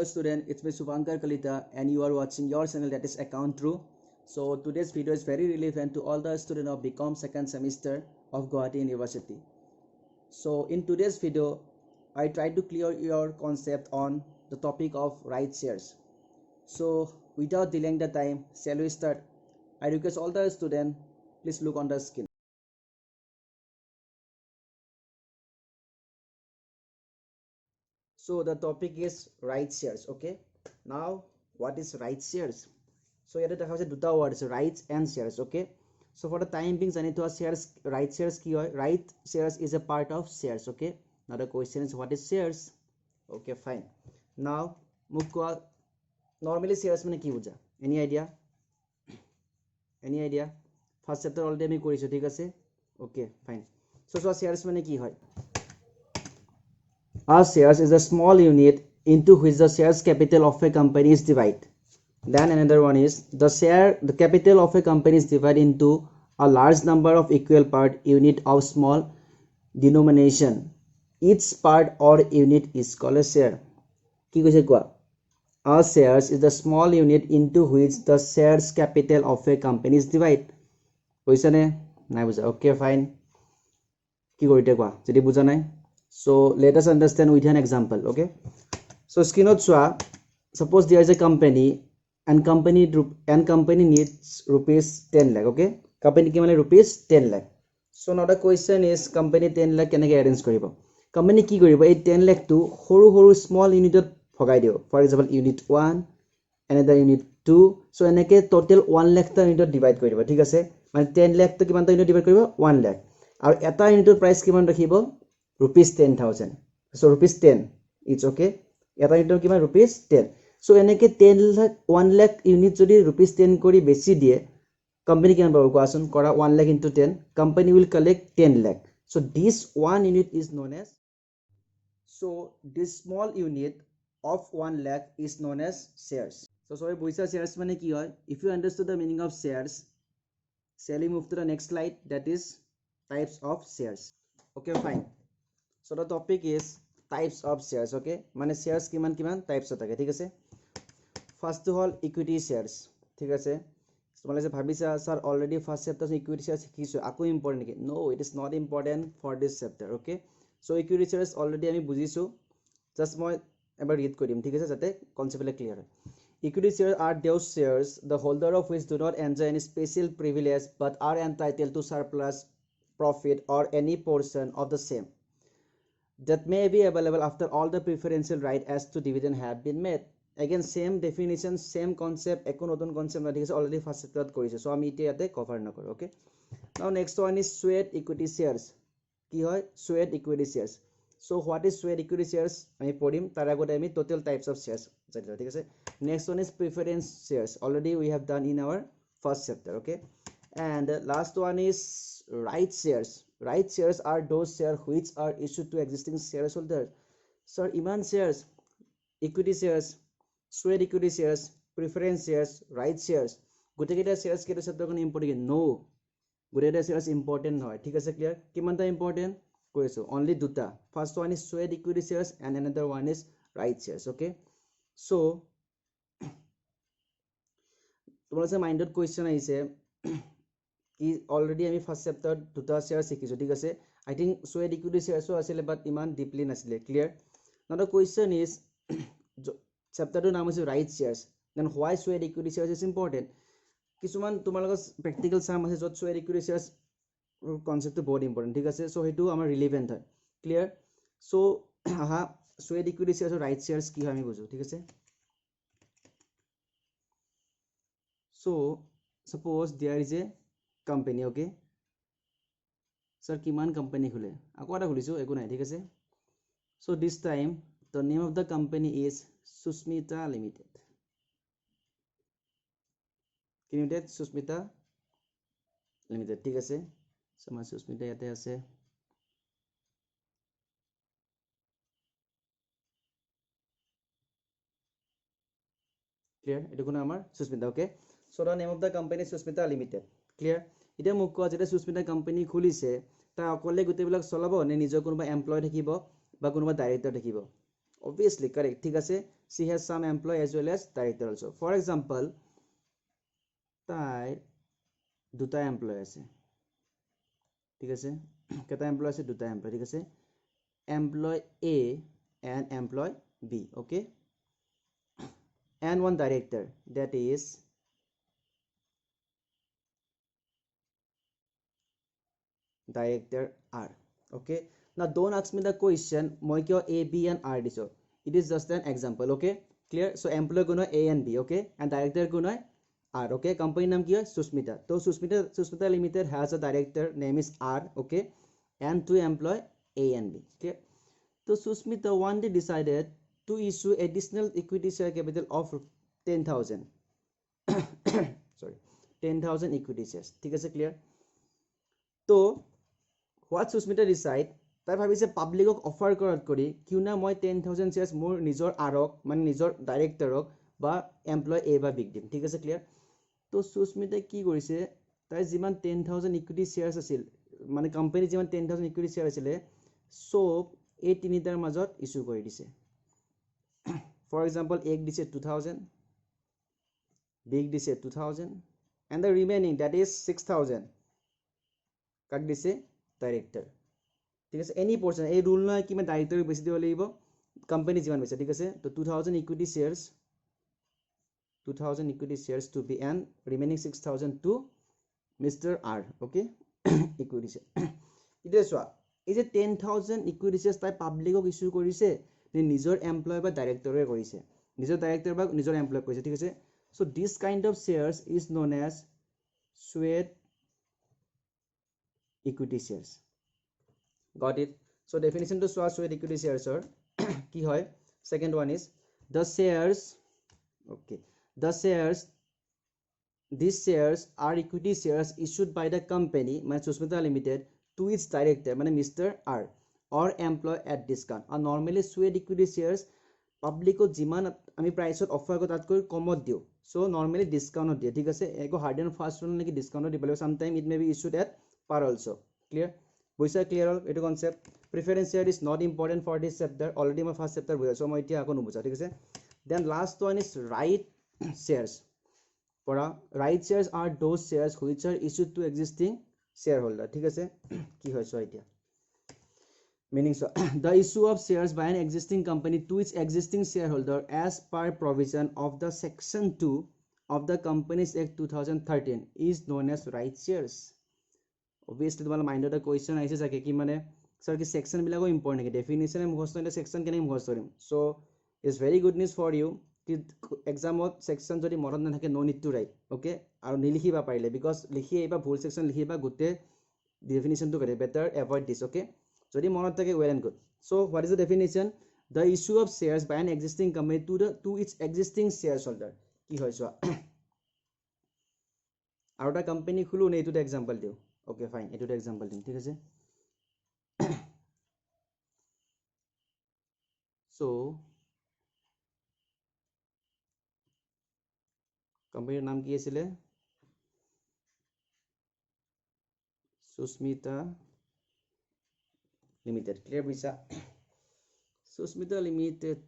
Hello student, it's me Subankar Kalita and you are watching your channel that is Account True. So today's video is very relevant to all the students of BCom second semester of Guwahati University. So in today's video, I try to clear your concept on the topic of right shares. So without delaying the time, shall we start? I request all the students, please look on the screen. So the topic is right shares. Okay, now what is right shares? So here দেখা হৈছে দুটা word আছে rights and shares. Okay, so for the time being জানি থোৱা shares right shares কি হয়? Right shares is a part of shares. Okay, now the question is what is shares? Okay, fine. Now মোক কোৱা normally shares মানে কি বুজা? Any idea? First chapter already আমি কৰিছো, ঠিক আছে? Okay, fine. So shares মানে কি হয়? A shares is a small unit into which the shares capital of a company is divided. Then another one is the capital of a company is divided into a large number of equal part unit of small denomination. Each part or unit is called a share. কি কৈছে কোৱা? A shares is the small unit into which the shares capital of a company is divided. বুজিছা নে? নাই বুজা? Okay, fine. কি কৰিতে কোৱা যদি বুজা নাই? So let us understand with an example. Okay, so screenot chua, suppose there is a company and company needs rupees 10 lakh. Okay, company ki mane rupees 10 lakh. So now the question is company 10 lakh kenake arrange koribo? Company ki koribo ei 10 lakh to horu small unit bhagai dio. For example, unit 1, another unit 2. So enake total 1 lakh ta unit divide koribo, thik ase? Mane 10 lakh to kiman ta unit divide koribo? 1 lakh. Aru eta unit price kiman rakhibo? Rupees 10,000. So rupees 10 it's okay. Eta unit kiman? Rupees 10. So enake 10 lakh 1 lakh unit jodi rupees 10 kori bechi die, company kiman pabo koasun? Kora 1 lakh into 10, company will collect 10 lakh. So this one unit is known as, so this small unit of 1 lakh is known as shares. So sorry boisa shares mane ki hoy? If you understood the meaning of shares, shall we move to the next slide, that is types of shares. Okay, fine. So the topic is types of shares. Okay, mane shares kiman types thake, thik ase? First of all, equity shares. ঠিক আছে, তোমালোকে যে ভাবিছা sir already first chapter equity share শিকিছো, আকো important নেকি? No, it is not important for this chapter. Okay, so equity shares already আমি বুজিছো, জাস্ট মই এবাৰ ৰিড কৰিম, ঠিক আছে, যাতে কনসেপ্টটো ক্লিয়াৰ হয়. Equity shares are those shares the holder of which do not enjoy any special privilege but are entitled to surplus profit or any portion of the same that may be available after all the preferential right as to dividend have been made. Again same definition, same concept, ekon notun concept na thik ase, already first chapter korise, so ami ite yate cover na koro. Okay, now next one is swayed equity shares. Ki hoy? Swayed equity shares. So what is swayed equity shares ami podim, tar agote ami total types of shares janilo, thik ase. Next one is preference shares, already we have done in our first chapter. Okay, and last one is right shares. Right shares are those shares which are issued to existing shareholders. Sir, iman shares, equity shares, swayed equity shares, preference shares, right shares, gotekita shares keto chapter kon important? No, gotekita shares important noy, thik ase? Clear? Kimanta important koiso? Only duta. First one is swayed equity shares and another one is right shares. Okay, so তোমালোকে মাইন্ডত question আহিছে কি already আমি first chapter দুটা share শিকিছো, ঠিক আছে? আই think সোয়েড equity শেয়ারসও আছিল বাট ইমান ডিপলি নাছিলে. ক্লিয়ার? নাও দ্য কোয়েশ্চন ইজ, চ্যাপ্টাৰটোৰ নাম হৈছে right shares, then why should equity shares is important. কিছুমান তোমালোকৰ প্ৰেক্টিকেল চাম আছে য'ত সোয়েড ইকুইটি শেয়াৰ্স কনসেপ্টটো বহুত ইম্পৰ্টেন্ট, ঠিক আছে? সো সেইটো আমাৰ ৰিলেভেন্ট হয়. ক্লিয়াৰ? সো আহা সোয়েড ইকুইটি শেয়াৰ্স আৰু রাইট শেয়ার্স কি হয় আমি বুঝো, ঠিক আছে? So suppose there is a company. Okay, sir kiman company khule? Ako eta khulisu, eko nai, thik ase? So this time the name of the company is Susmita Limited. Limited, Susmita Limited, thik ase? So my Susmita yate ase. Clear? Etu kono amar Susmita. Okay, so the name of the company is Susmita Limited. Clear? Ite মোক কোৱা যেটা Susmita company খুলিছে তা অকলে গোটেইবিলাক চলাব নে নিজৰ কোনোবা এমপ্লয় থাকিব বা কোনোবা ডাইৰেক্টৰ থাকিব? obviously correct ঠিক আছে she has some employee as well as director also for example তাই দুটা এমপ্লয় আছে ঠিক আছে কেটা এমপ্লয় আছে দুটা এমপ্লয় ঠিক আছে employee A and employee B okay and one director that is director R okay now don't ask me the question moi kyo A B and R diso it is just an example okay clear so employee guno A and B okay and director guno R okay company name ki hoy Susmita so Susmita Limited has a director name is R okay and two employee A and B okay so Susmita one day decided to issue additional equity share capital of 10,000 sorry 10,000 equity shares ঠিক আছে clear তো what Susmita decide তাই ভাবিছে পাবলিকক offer কৰাত কৰি Q না মই 10,000 shares মোৰ নিজৰ আৰক মানে নিজৰ ডাইৰেক্টৰক বা এমপ্লয় এ বা বিগ দিম ঠিক আছে ক্লিয়াৰ তো সুস্মিতা কি কৰিছে তাই যিমান 10,000 ইকুইটি shares আছিল মানে কোম্পানী যিমান 10,000 ইকুইটি share আছিল সব এই তিনিটাৰ মাজত ইস্যু কৰি দিছে ফৰ এক্সাম্পল এক দিছে 2,000 বিগ দিছে 2,000 and the remaining that is 6,000 কাক দিছে ডাইৰেক্টৰ ঠিক আছে এনি পৰ্সন এই ৰুল নয় কি মই ডাইৰেক্টৰ বেছি দিব লাগিব কোম্পানী যিমান বেছি ঠিক আছে তো 2,000 equity shares 2,000 equity shares to be and remaining 6,000 to Mr. R okay equity share it is what is it 10,000 equity shares tai public ok issue korise ne nijor employee ba director e korise nijor director ba nijor employee korise thik ase so this kind of shares is known as swayed equity shares got it so definition to swayed equity shares or ki hoy second one is the shares okay the shares these shares are equity shares issued by the company Susmita Limited to its director Mr. R or employee at discount and normally swayed equity shares public ko jiman ami price ot offer ko tat koi komot diu so normally discount ot diye thik ase eko hard and fast rule neki discount ot dibale sometime it may be issued at par also clear boisa clear all eto concept preference share is not important for this chapter already my first chapter boya so moi etia ako nubuja thik ase then last one is right shares for right shares are those shares which are issued to existing shareholder ঠিক আছে কি হয়ছো এতিয়া meaning so the issue of shares by an existing company to its existing shareholder as per provision of the section 2 of the Companies Act 2013 is known as right shares obviously তোমার mind এটা question আইছে যাকে কি মানে sir কি section বিলাকো important নাকি ডেফিনিশনে মুখস্থ এটা সেকশন কেনে মুখস্থ কৰিম so it's very good news for you এক্সামত সেকশন যদি মনত নাথাকে no need to write okay আৰু নিলিখিবা পাৰিলে বিকজ লিখি এইবা ভুল সেকশন লিখিবা গুতে ডেফিনিশনটো কৰে বেটাৰ এভয়েড দিস ওকে যদি মনত থাকে well and good so what is the definition the issue of shares by an existing company to its existing shares holder কি হয় চোৱা আৰু এটা কোম্পানী খুলো নে এইটোতে এক্সাম্পল দিও ওকে ফাইন এইটোতে এক্সাম্পল দিম ঠিক আছে সো কোম্পানীৰ নাম কি আছিল Susmita Limited clear bisa Susmita Limited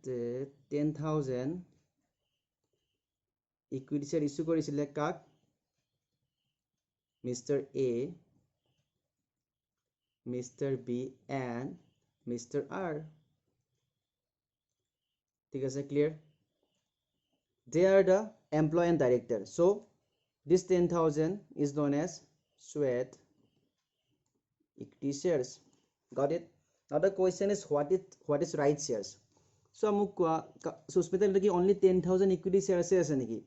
10,000 equity share issue korisile kak Mr. A Mr. B and Mr. R ঠিক আছে clear they are the employee and director so this 10,000 is known as swayed equity shares got it now the question is what is right shares so amuk Susmita Limited only 10,000 equity shares ase neki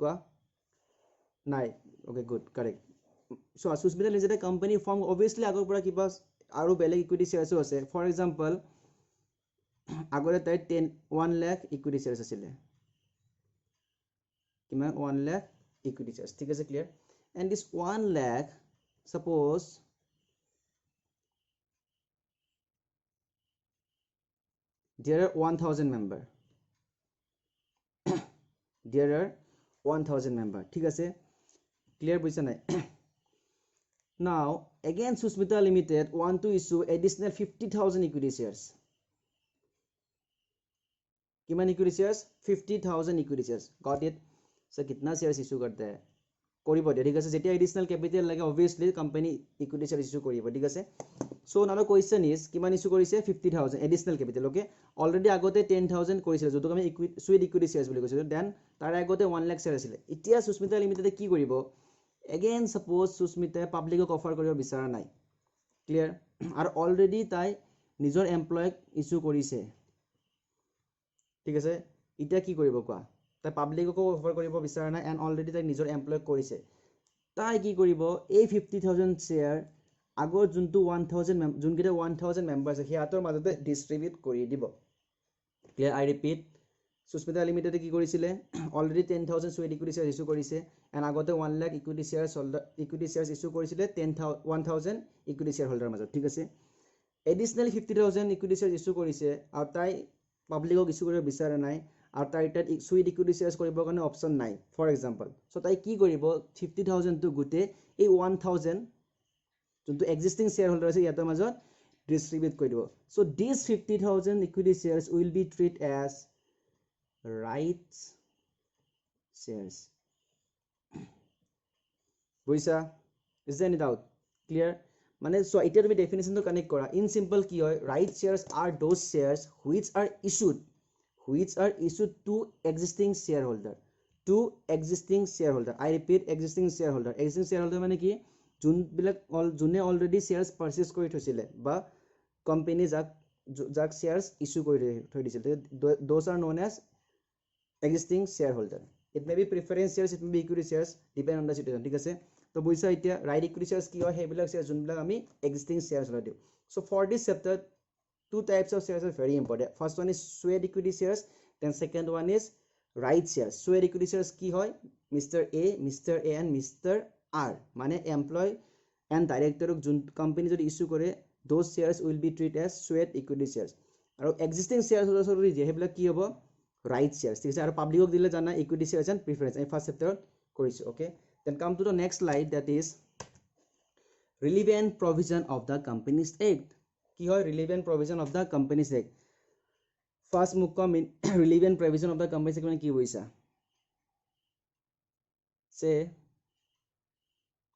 kwa nai okay good correct so Susmita Limited company form obviously agor pura kiba aru beleg equity shares ase for example agore tai 1 lakh equity shares asile kima 1 lakh equity shares thik ase clear and this 1 lakh suppose there are 1,000 member there are 1,000 member ঠিক আছে clear বুঝা নাই now again Susmita Limited want to issue additional 50,000 equity shares किमान equity shares 50,000 equity shares got it so कितना shares issue करते हैं কৰিব দিয়ে ঠিক আছে যেতিয়া এডিশনাল ক্যাপিটাল লাগে obviously company equity share issue কৰিব ঠিক আছে সো নাও কোয়েশ্চন ইজ কিমান ইস্যু কৰিছে 50,000 এডিশনাল ক্যাপিটাল ওকে অলৰেডি আগতে 10,000 কৰিছিল যটো আমি সুইট ইকুইটি শেয়াৰ্স বুলি কৈছিলো দেন তাৰ আগতে 1 লাখ শেয়াৰ আছিল এতিয়া সুস্মিতা লিমিটেডে কি কৰিব এগেইন সাপোজ সুস্মিতা পাবলিকক অফাৰ কৰিব বিচৰা নাই ক্লিয়াৰ আৰু অলৰেডি তাই নিজৰ এমপ্লয়ক ইস্যু কৰিছে ঠিক আছে এতিয়া কি কৰিব কোৱা তাই পাবলিককো অফাৰ কৰিব বিচৰা নাই এণ্ড অলৰেডি তাই নিজৰ এমপ্লয়ক কৰিছে তাই কি কৰিব এই 50,000 শ্বেয়াৰ আগৰ যোনটো 1,000 যোনকেইটা 1,000 মেম্বাৰ আছে সিহঁতৰ মাজতে ডিষ্ট্ৰিবিউট কৰি দিব ক্লিয়াৰ আই ৰিপিট সুস্মিতা লিমিটেডে কি কৰিছিলে already 10,000 sweet equity share issue কৰিছে এণ্ড আগতে 1 লাখ ইকুইটি শ্বেয়াৰ্ছ ইস্যু কৰিছিলে 1,000 ইকুইটি শ্বেয়াৰ হোল্ডাৰৰ মাজত ঠিক আছে এডিশনাল 50,000 ইকুইটি শ্বেয়াৰ ইস্যু কৰিছে আৰু তাই পাবলিকক ইস্যু কৰিব বিচৰা নাই আৰু তাই তাত সুইট ইকুইটি শ্বেয়াৰ্ছ কৰিবৰ কাৰণে অপশ্যন নাই ফৰ এক্সাম্পল চ' তাই কি কৰিব 50,000টো গোটেই এই 1,000 যোনটো এক্সিষ্টিং শ্বেয়াৰ হোল্ডাৰ আছে ইয়াৰ মাজত ডিষ্ট্ৰিবিউট কৰি দিব so' this 50,000 equity shares will be treat as rights shares বুজিছা is there any doubt clear মানে চ' এতিয়া তুমি ডেফিনেশ্যনটো কানেক্ট কৰা ইন চিম্পল কি হয় right shares are those shares which are issued to existing shareholder I repeat existing shareholder মানে কি যোনে অলৰেডি শ্বেয়াৰ্ছ পাৰচেজ কৰি থৈছিলে বা কোম্পানী যাক শ্বেয়াৰ্ছ ইস্যু কৰি থৈ দিছিলে those are known as existing shareholder it may be preference shares it may be equity shares depend on the situation ঠিক আছে তো বুজিছা এতিয়া ৰাইট ইকুইটি শ্বেয়াৰ্ছ কি হয় সেইবিলাক শ্বেয়াৰ্ছ যোনবিলাক আমি existing shares লৈ দিওঁ so for this chapter two types of shares are very important first one is swayed equity shares then second one is right shares swayed equity shares ki hoy Mr. A and Mr. R mane employee and director of company jodi issue kore those shares will be treated as swayed equity shares aru existing shares jodi je hebla ki hobo right shares thik ase aru public ok dile jana equity shares and preference I first chapter korisu okay then come to the next slide that is relevant provision of the Companies Act কি হয় relevant provision of the Companies Act first মোক কম relevant provision of the Companies Act মানে কি বুজিছা say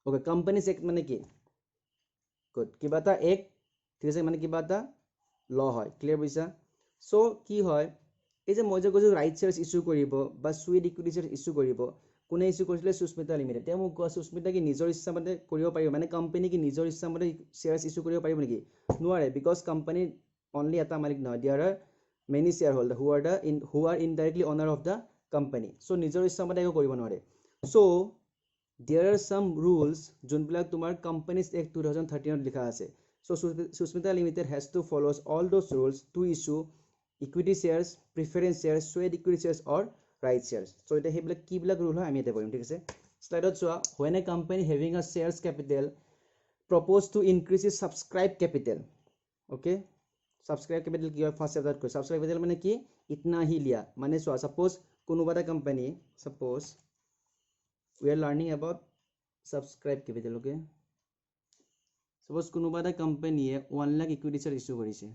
okay Companies Act মানে কি good কিবা এটা এক ঠিক আছে মানে কিবা এটা ল হয় ক্লিয়াৰ বুজিছা সো কি হয় এই যে মই যে কৈছো ৰাইট শ্বেয়াৰ্ছ ইস্যু কৰিব বা সুইট ইকুইটি শ্বেয়াৰ্ছ ইস্যু কৰিব কোনে ইস্যু কৰিছিলে সুস্মিতা লিমিটেড তেওঁ মোক কোৱা সুস্মিতা কি নিজৰ ইচ্ছা মতে কৰিব পাৰিব মানে কোম্পানী কি নিজৰ ইচ্ছা মতে শ্বেয়াৰ্ছ ইস্যু কৰিব পাৰিব নেকি নোৱাৰে বিকজ কোম্পানী অনলি এটা মালিক নহয় there are many shareholder who are indirectly owner of the company so নিজৰ ইচ্ছা মতে একো কৰিব নোৱাৰে so there are some rules যোনবিলাক তোমাৰ Companies Act 2013 ত লিখা আছে so Susmita Limited has to follow all those rules to issue equity shares preference shares swayed equity shares or right shares so এটা হেবিলাক কি বিলাক rule হয় আমি এটা কৰিম ঠিক আছে স্লাইডত চোৱা when a company having a shares capital propose to increase its subscribe capital okay subscribe capital কি হয় ফার্স্ট চ্যাপ্টার কই subscribe capital মানে কি ইতনা হি লিয়া মানে চোৱা suppose কোনোবা এটা company suppose we are learning about subscribe capital okay suppose কোনোবা এটা কোম্পানীয়ে 1 লাখ ইকুইটি শ্বেয়াৰ ইস্যু কৰিছে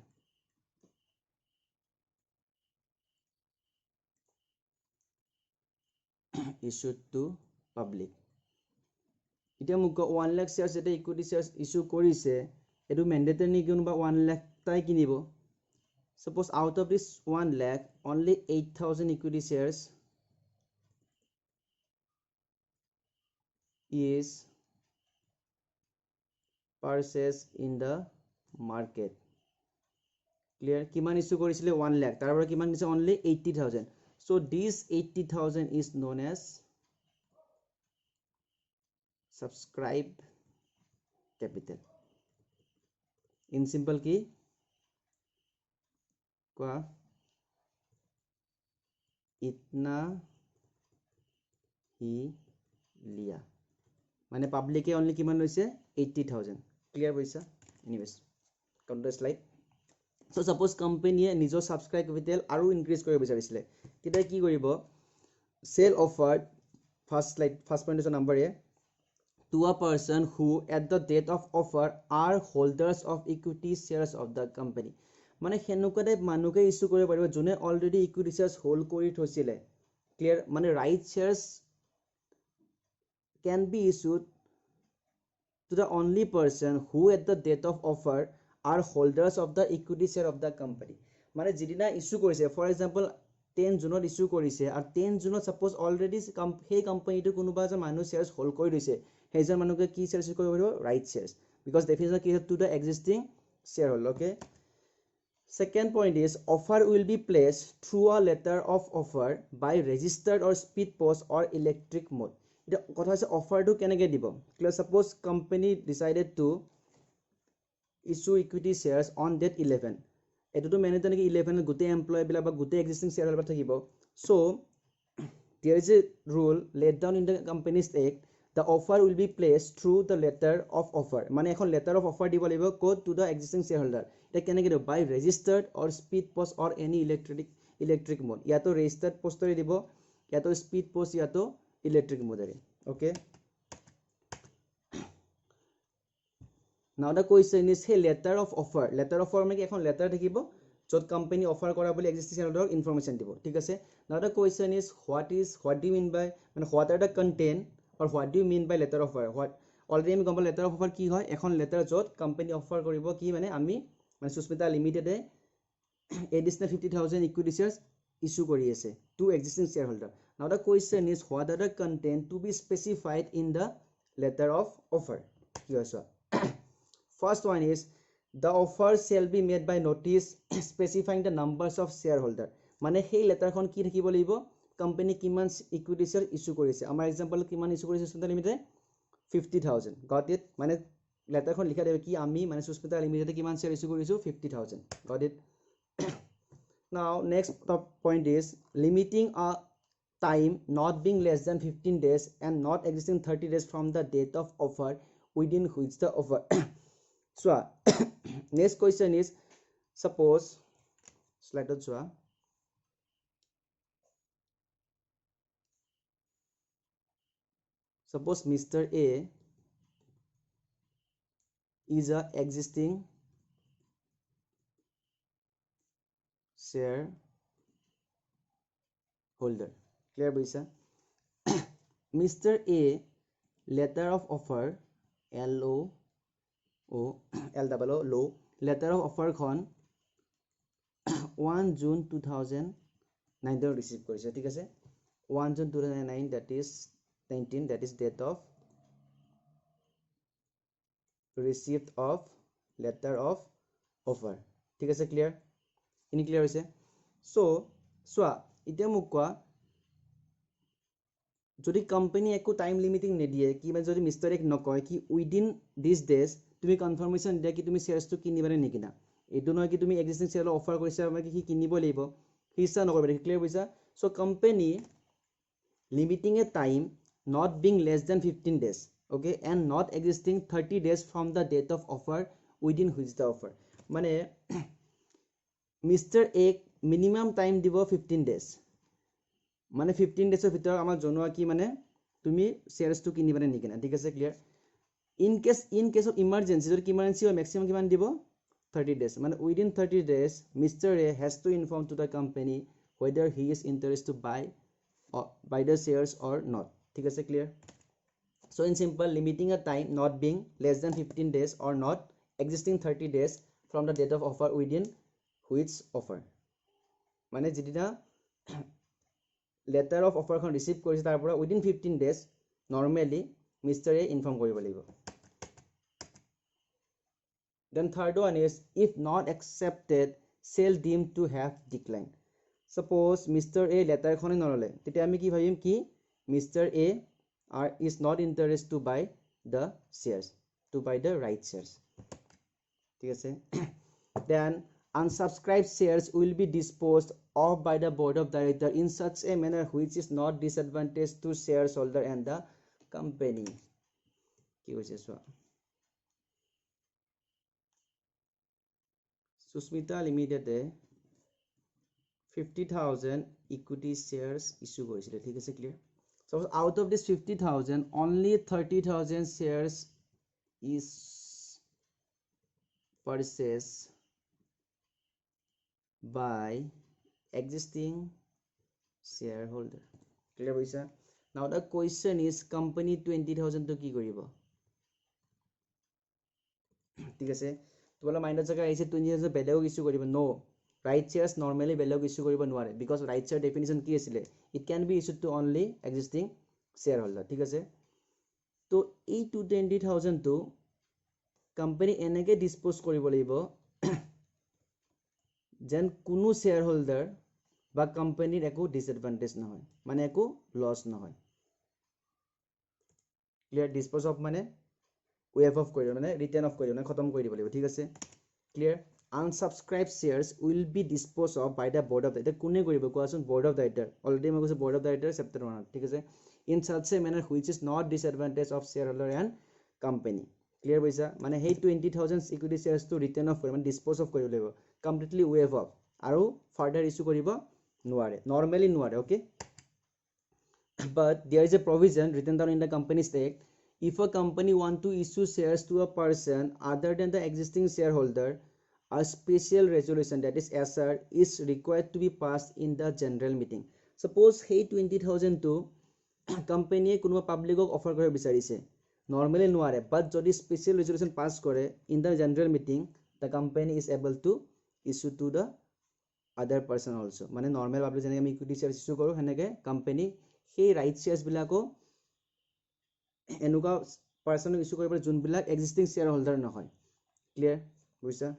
issued to public এতিয়া মোক 1 লাখ শ্বেয়াৰ্ছ যেটা ইকুইটি শ্বেয়াৰ্ছ ইস্যু কৰিছে এটো ম্যান্ডেটৰি নি কোনোবা 1 লাখ তাই কিনিব suppose out of this 1 lakh only 8,000 equity shares is purchased in the market clear kiman issue korisile 1 lakh tarpora kiman dise only 80,000 so this 80,000 is known as subscribed capital in simple ki kwa itna hi liya মানে পাবলিকে only কিমান লৈছে 80,000 clear বুজিছা anyways count the slide so suppose কোম্পানীয়ে নিজৰ subscribe capital আৰু increase কৰিব বিচাৰিছিলে তেতিয়া কি কৰিব sell offered first slide first point is number a to a person who at the date of offer are holders of equity shares of the company মানে হেনুকা type মানুহে ইস্যু কৰিব পাৰিব যোনে অলৰেডি ইকুইটি শ্বেয়াৰ্স হোল্ড কৰি থৈছিলে clear মানে right শ্বেয়াৰ্স can be issued to the only person who at the date of offer are holders of the equity share of the company মানে যিদিনা ইস্যু কৰিছে ফৰ এক্সাম্পল 10 জুনত ইস্যু কৰিছে আৰু 10 জুনত সাপোজ অলৰেডি সেই কোম্পানীটো কোনোবা এজন মানুহ শ্বেয়াৰ্স হোল্ড কৰি লৈছে সেইজন মানুহকে কি শ্বেয়াৰ্স ইস্যু কৰিব পাৰিব ৰাইট শ্বেয়াৰ্স বিকজ ডেফিনেশ্যন কি to the existing share holder okay Second point is offer will be placed through a letter of offer by registered or speed post or electric mode. It kotha hoise offer to kenege dibo. Clear suppose company decided to issue equity shares on date 11. Eto to mane taniki 11 gote employee bila ba gote existing shareholder thakibo. So there is a rule laid down in the Companies Act. The offer will be placed through the letter of offer. Mane ekhon letter of offer dibo laibo code to the existing shareholder. Eta kenege dibo by registered or speed post or any electric mode. Ya to registered post ore dibo, ya to speed post, ya to electric mode ore. Okay. Now the question is hey letter of offer. Letter of offer mane ekhon letter thakibo jot company offer kora boli existing shareholder information dibo. Thik ase. Now the question is what do you mean by mane what are the content or what do you mean by letter of offer? What already আমি গম পালো letter of offer কি হয় এখন letter যত company offer কৰিব কি মানে আমি মানে Sushmita limited additional 50,000 equity shares issue কৰি আছে to existing shareholder. Now the question is what are the content to be specified in the letter of offer? কি হয় চোৱা First one is the offer shall be made by notice specifying the numbers of shareholder. মানে সেই লেটাৰখন কি থাকিব লাগিব company কিমান equity share issue কৰিছে আমাৰ এক্সাম্পল কিমান ইস্যু কৰিছে সুস্মিতা লিমিটেড 50,000 got it মানে লেটাৰখন লিখা দেব কি আমি মানে সুস্মিতা লিমিটেড কিমান শ্বেয়াৰ ইস্যু কৰিছো 50,000 got it now next point is limiting a time not being less than 15 days and not existing 30 days from the date of offer within which the offer so next question is suppose slide so suppose Mr. A is a existing share holder clear boisa Mr. A letter of offer LO low letter of offer khon 1 June 2019 receive korise thik ase 1 June 2009 that is 19 that is date of receipt of letter of offer thik ase clear ini clear hoise so itia muk koa jodi company ekku time limiting nediye ki মানে jodi Mr. ek নকয় কি within these days তুমি confirmation দিয়া কি তুমি shares তো কিনিবানে নিকিনা এটো নহয় কি তুমি এক্সিস্টিং শেয়ার অফার কৰিছা মানে কি কিনিব লাগিব হিসা নকৰিবা ক্লিয়াৰ বুজিছা so company limiting a time not being less than 15 days okay and not existing 30 days from the date of offer within which the offer মানে Mr. A minimum time দিব 15 days মানে 15 days ভিতৰ আমাৰ জনোৱা কি মানে তুমি শেয়াৰস তো কিনিবানে নিকিনা ঠিক আছে clear in case of emergency jodi emergency or maximum kiman dibo 30 days mane within 30 days Mr. A has to inform to the company whether he is interested to buy the shares or not thik ase clear so in simple limiting a time not being less than 15 days or not existing 30 days from the date of offer within which offer mane jidina letter of offer khon receive korise tar pora within 15 days normally Mr. A inform koribo lagibo then third one is if not accepted shall deemed to have declined suppose Mr. A letter khone norole tete ami ki bhabim ki Mr. A is not interested to buy the shares to buy the right shares ঠিক আছে then unsubscribed shares will be disposed of by the board of directors in such a manner which is not disadvantage to shareholder and the company কি হৈছে so Susmita Limited 50,000 equity shares issue korisile thik ase clear so out of this 50,000 only 30,000 shares is purchased by existing shareholder. Clear boysa? Now the question is company 20,000 to ki koribo? ঠিক আছে তোমালোকৰ মাইণ্ডত জাগা আহিছে 20,000 বেলেগক issue কৰিব নো right shares normally বেলেগক issue কৰিব নোৱাৰে বিকজ ৰাইট শ্বেয়াৰ ডেফিনিশ্যন কি আছিলে it can be issued two only existing share holder ঠিক আছে তো এই 220,000 টো কোম্পানী এনেকৈ ডিসপোজ কৰিব লাগিব যেন কোনো শ্বেয়াৰ হোল্ডাৰ বা কোম্পানীৰ একো ডিসএডভান্টেজ নহয় মানে একো লছ নহয় ক্লিয়াৰ ডিসপোজ অফ মানে waive off কৰি মানে ৰিটাৰ্ণ অফ কৰি মানে খতম কৰি দিব লাগিব ঠিক আছে clear unsubscribed shares will be disposed of by the board of directors কোনে কৰিব কোৱাচোন board of director অলৰেডি মই কৈছো board of director চেপ্টাৰ 1 ঠিক আছে in such a manner which is not disadvantage of shareholder and company clear বুজিছা মানে সেই 20,000 equity shares to return off কৰি মানে dispose of কৰিব লাগিব completely waive off আৰু further issue কৰিব নোৱাৰে normally নোৱাৰে okay but there is a provision written down in the company's act if a company want to issue shares to a person other than the existing shareholder a special resolution that is SR is required to be passed in the general meeting suppose hey 20,000 to company কোনোবা পাবলিকক offer কৰিব বিচাৰিছে normally নোৱাৰে but যদি special resolution pass কৰে in the general meeting the company is able to issue to the other person also মানে normal public যেনে আমি equity shares issue কৰো হেনেকে company সেই right shares বিলাকো এনেকুৱা person issue কৰিব যোনবিলাক existing shareholder নহয় clear বুজিছা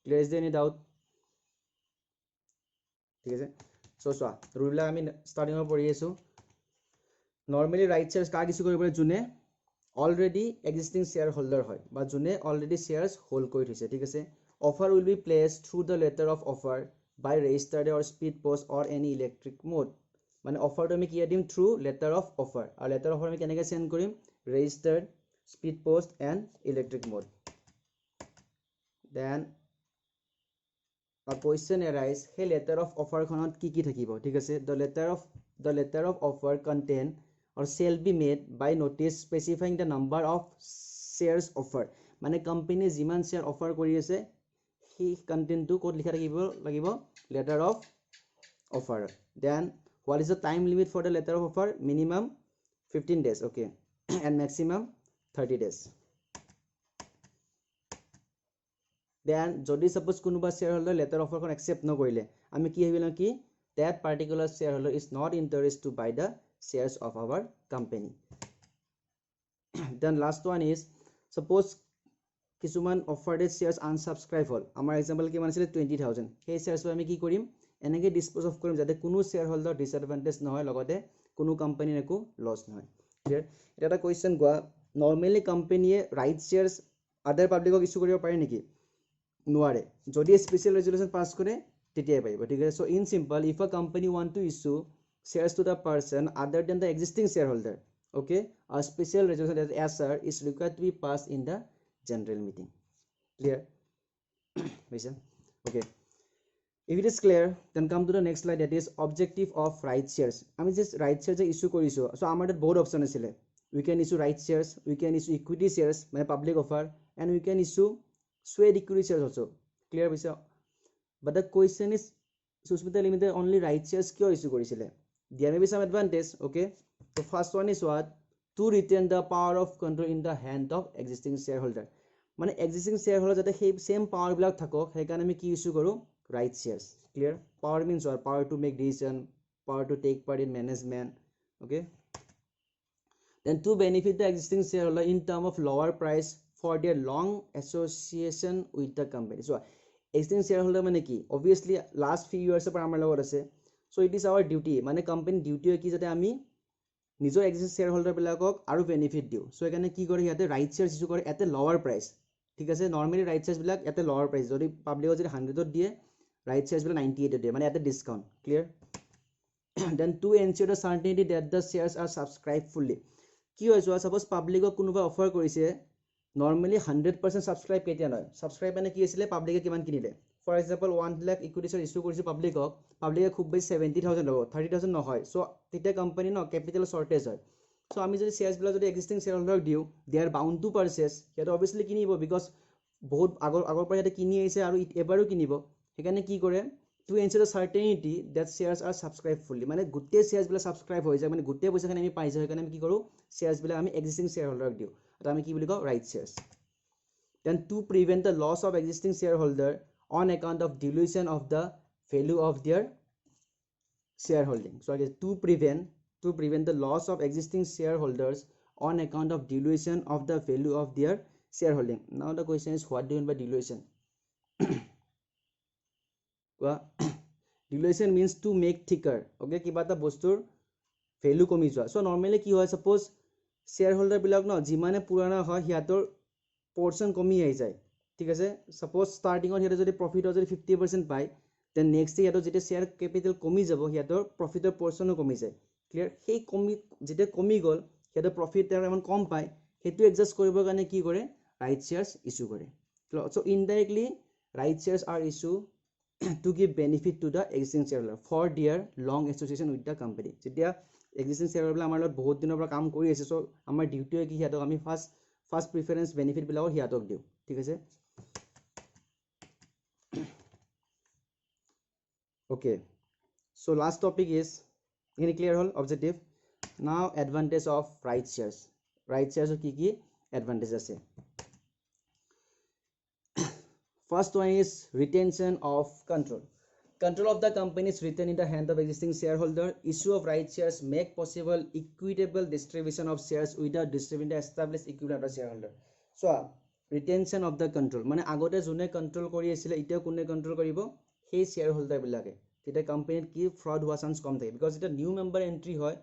clear is there any doubt ঠিক আছে so rule আমি starting ৰ পঢ়ি আছো normally right shares কাক issue কৰিব যোনে already existing shareholder হয় বা যোনে already shares hold কৰি থৈছে ঠিক আছে offer will be placed through the letter of offer by registered or speed post or any electric mode মানে offer to আমি কি দিম through letter of offer আৰু letter of offer আমি কেনেকৈ send কৰিম registered speed post and electric mode then a question arise hey letter of offer khonot ki thakibo thik ase the letter of offer contain or shall be made by notice specifying the number of shares offered mane company jiman share offer kori ase he content to code likha lagibo letter of offer then what is the time limit for the letter of offer minimum 15 days okay and maximum 30 days then jodi suppose kunuba shareholder letter offer kon accept no korile ami ki hoibil ki that particular shareholder is not interested to buy the shares of our company then last one is suppose kisuman offered shares unsubscribe hol amar example ki manasile 20,000 hey shares ami ki korim enege dispose of korim jate kuno shareholder disadvantage nohoy logote kuno company neko loss nohoy clear eta ta question goa normally company right shares other public ok issue koribo pare niki নোৱাৰে যদি special ৰেজুলেশ্যন pass কৰে তেতিয়াই পাইব ঠিক আছে so in simple if a company want to issue shares to the person other than the existing shareholder okay a special resolution as SR is required to be passed in the general meeting clear okay if it is clear then come to the next slide that is objective of right shares আমি just right shares issue কৰিছো so আমাৰ তাত বহুত option আছিল we can issue right shares we can issue equity shares মানে public offer and we can issue swayed equity shares also clear bisa but the question is Susmita Limited only right shares kyo issue korisile there may be some advantage okay so first one is what to retain the power of control in the hand of existing shareholder মানে existing shareholder jate সেই same power bilak thakok he karone ami ki issue koru right shares clear power means what power to make decision power to take part in management okay then to benefit the existing shareholder in term of lower price for their long association with the company so existing shareholder mane ki obviously last few years par amar logot ase so it is our duty mane company duty ki jate ami nijor existing shareholder bilakok aru benefit diu so ekane ki kore yate right shares issue kore at a lower price ঠিক আছে normally right shares bilak at a lower price jodi public jodi 100 ot die right shares bilak 98 ot die mane at a discount clear then to ensure the certainty that the shares are subscribed fully ki hoiso suppose public ok kunuba offer korise normally 100% subscribe ketia noy subscribe ane ki asile public e kiman kinile for example 1 lakh equity share issue korise public khub bai 70,000 logo 30,000 no hoy so tite company no capital shortage hoy so ami jodi shares bila jodi existing shareholder diu they are bound to purchase yet obviously kinibo because bahut agor pare yate kini aise aru ebaru kinibo সেইকাৰণে কি কৰে to ensure the certainty that shares are subscribed fully মানে গোটেই shares বিলাক subscribe হৈ যায় মানে গোটেই পইচাখিনি আমি পাই যাওঁ সেইকাৰণে আমি কি কৰোঁ shares বিলাক আমি existing shareholder দিওঁ এটা আমি কি বুলি কওঁ right shares then to prevent the loss of existing shareholder on account of dilution of the value of their shareholding so again to prevent the loss of existing shareholders on account of dilution of the value of their shareholding now the question is what do you mean by dilution dilution means to make thicker okay kiba ta bostur value komi joa so normally ki hoy suppose shareholder bilak no jimane purana hoy hiator portion komi ai jay ঠিক আছে suppose starting on hiator jodi profit jodi 50% পায় then next year jodi share capital komi jabo hiator profit or portion komi jay clear hey komi jete komi gol hiator profit ter amount kom পায় hetu adjust koribor kane ki kore right shares issue kore so indirectly right shares are issue to give benefit to the existing shareholder for their long association with the company jetia existing shareholder amar lot bahut dinor pora kaam kori ase so amar duty ki hiatok ami first preference benefit bilao hiatok diu thik ase okay so last topic is any clear hol objective now advantage of right shares ki advantage ase first one is retention of control of the company is retained in the hand of existing shareholder issue of right shares make possible equitable distribution of shares without disturbing the established equity of the shareholder so retention of the control mane agote june control kori asile eta kune control koribo hey shareholder bilage teta company ki fraud hua chance kom thake because eta new member entry hoy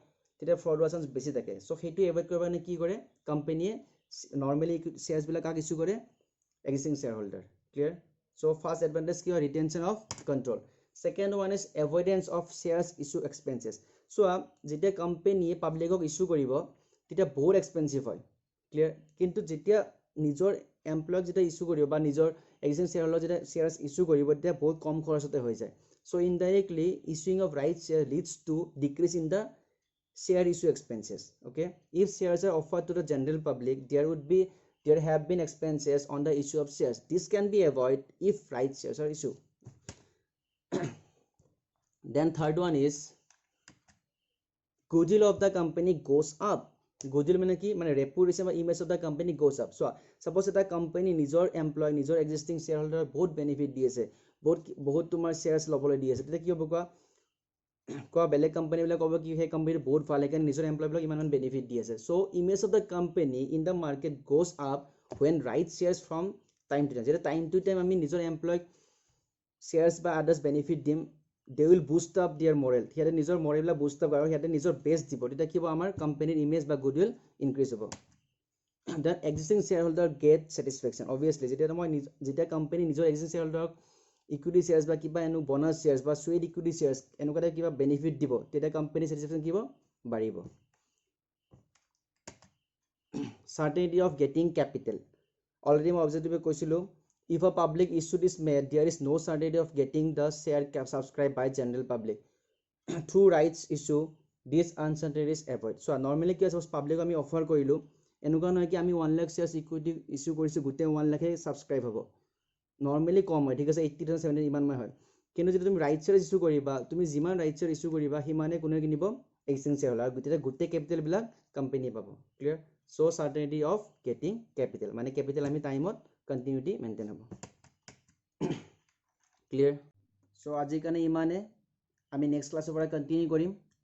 teta fraud hua chance beshi thake so hetu avoid korba ne ki kore company normally shares bilak kak issue kore existing shareholder clear so first advantage ki retention of control second one is avoidance of shares issue expenses so jete company public ok issue koribo teta bahut expensive hoy clear kintu jetia nijor employee jeta issue koribo ba nijor existing shareholder jeta shares issue koribo teta bahut kom khorochote hoy jay so indirectly issuing of right share leads to decrease in the share issue expenses okay if shares are offered to the general public there have been expenses on the issue of shares this can be avoided if right shares are issued then third one is goodwill of the company goes up goodwill mane ki mane reputation or image of the company goes up so suppose eta company nijor employee nijor existing shareholder bahut benefit di ase bahut tumar shares lobole di ase tete ki hobo ko bele company bile kobo ki he company bahut bhal ekan nijor employee blok iman benefit di ase so image of the company in the market goes up when right shares from time to time jeta time to time ami nijor employee shares by others benefit dim they will boost up their moral here nijor moral la boost up aru here nijor best dibo teta kibo amar company image ba goodwill increase hobo then existing shareholder get satisfaction obviously jeta moi jeta company nijor existing shareholder equity shares ba kiba enu bonus shares ba sweet equity shares enu kada kiba benefit dibo teta company satisfaction kibo baribo certainty of getting capital already মই objective কৈছিলো if a public issue is made there is no certainty of getting the share cap subscribed by general public through rights issue this uncertainty is avoid so normally ki suppose public ami offer korilu enuka noy ki ami 1 lakh shares equity issue korisu gute 1 lakh subscribe hobo normally কম হয় ঠিক আছে 80 70 ইমান মান হয় কিন্তু যদি তুমি right share issue কৰিবা তুমি যিমান ৰাইট শেয়াৰ ইস্যু কৰিবা হিমানে কোনে কিনিব এক্সচেঞ্জ শেয়াৰ হল আৰু গুতে ক্যাপিটাল বিলাক কোম্পানি পাব clear so certainty of getting capital মানে ক্যাপিটাল আমি টাইমত কন্টিনিউটি মেইনটেইন হ'ব ক্লিয়ার সো আজি কানে ইমানে আমি নেক্সট ক্লাসৰ পৰা কন্টিনিউ কৰিম